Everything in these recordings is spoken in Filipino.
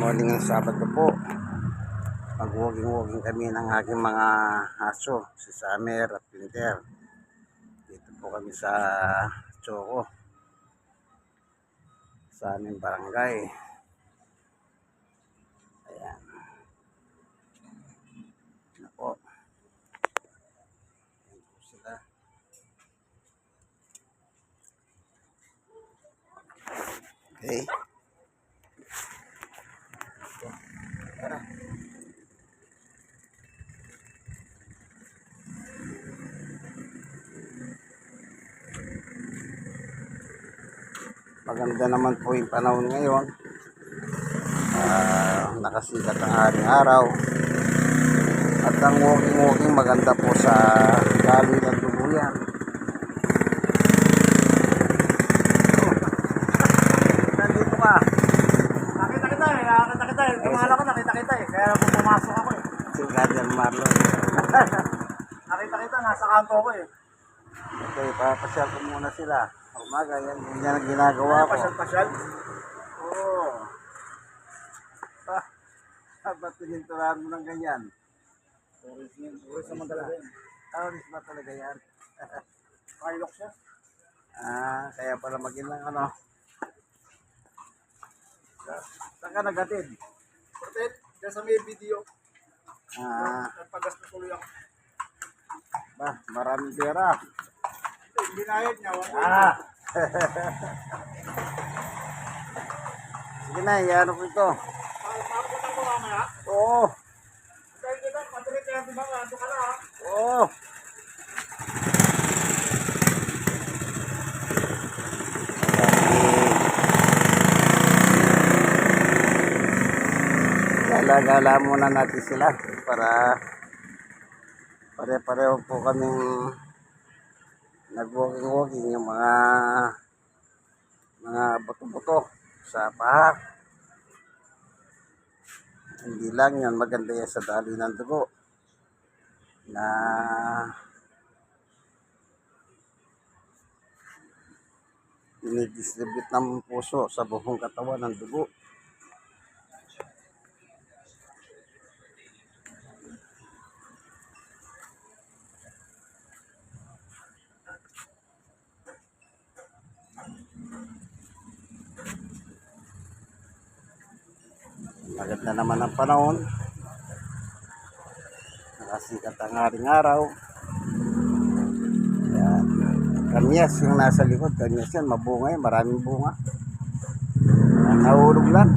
morning ng Sabado po. Mag-walking kami ng aking mga aso, si Summer at Winter. Dito po kami sa Choco, sa aming barangay. Ayan. Ano po. Ayan po sila. Okay. Tara. Maganda naman po yung panahon ngayon. Nakasikat ang haring araw. At ang walking maganda po sa daloy ng tuluyan. Nandito ka. Nakita kita eh. Kamala ko nakita kita eh. Kaya pumasok ako eh. Si Guardian Marlon. Nakita kita, nasa kanto ko eh. Okay, papasyal ko muna sila. Umaga, yan ang ginagawa ko. Pasyal-pasyal. Oo. Ba't tininturahan mo ng ganyan? Uwis naman talaga yun. Tauris ba talaga yan? Pilok siya. Kaya pala mag-ilang ano. Saan ka nagatid? Portet, dyan sa may video. Nagpagastos tuloy ako. Maraming pera. Binayad niya. Sige na, iano ko ito. Papunta ko mamaya. Oo. Dahil kita, patuloy kaya diba? Ando ka na ha. Oo. Gala-gala muna natin sila para pare-pareho po kaming nag-walking yung mga buto-buto sa pahak. Hindi lang yan, maganda yan sa daloy ng dugo na dinidistribute ng puso sa buong katawan ng dugo. Maganda naman ang panahon. Nakasikat ang haring araw. Ayan. Kanyas yung nasa likod. Kanyas yan, mabunga yan. Maraming bunga. Nahulog lang.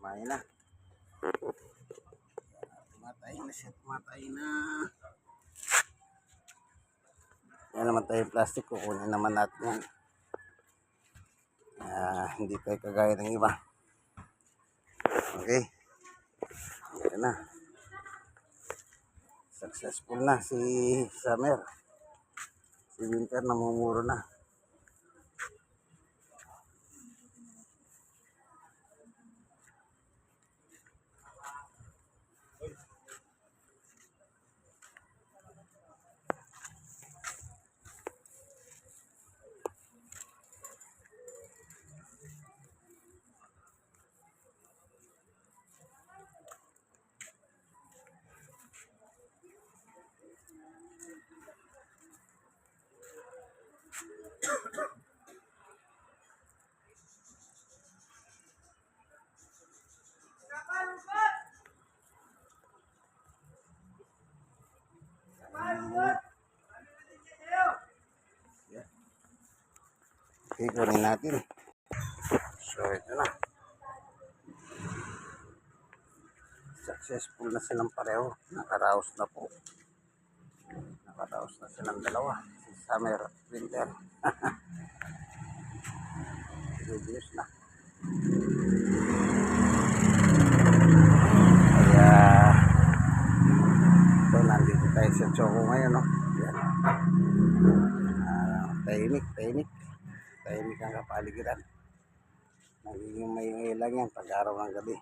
Kumain na. Tumatay na siya. Tumatay na. Yan naman tayo yung plastic. Kukunin naman natin yan. Hindi tayo kagaya ng iba. Okay. Yan na. Successful na si Summer. Si Winter namumuro na. Okay, kunin natin. So, ito na. Successful na silang pareho. Nakaraos na po. Nakaraos na silang dalawa. Si Summer at Winter. Reduce na. Kaya, ito, nandito tayo sa Choco ngayon, no? Yan. Tahimik, tahimik. Tahimik ang kapaligiran. Nagiging may lang yan pag araw ng gabi.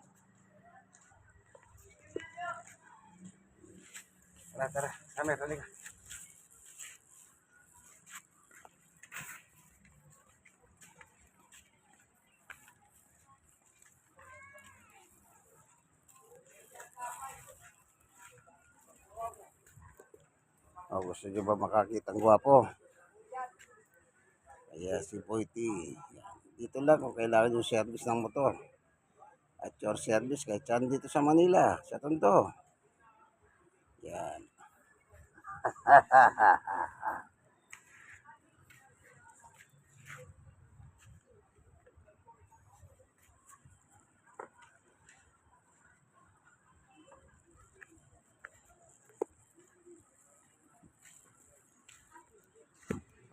Tara, tara. Summer, halika. Oh, gusto nyo ba makakita ang gwapo? Kaya si Boyti. Dito lang kung kailangan yung service ng motor. At your service kahit saan dito sa Manila, sa Tondo. Yan.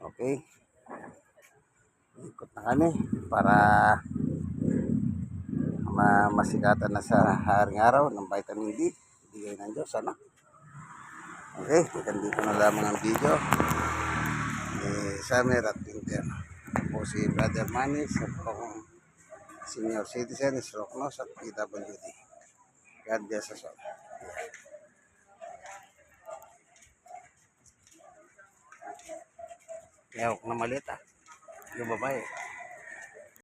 Okay. Ikot na kami para masikatan na sa haring araw ng vitamin D. Bigay ng Diyos, ano? Okay, hanggang dito na lamang ang video ni Summer at Winter. Po si Brother Manis at po akong senior citizen, Sroknos at PWD. God bless us all. Kaya huwag na malita. Yung babae.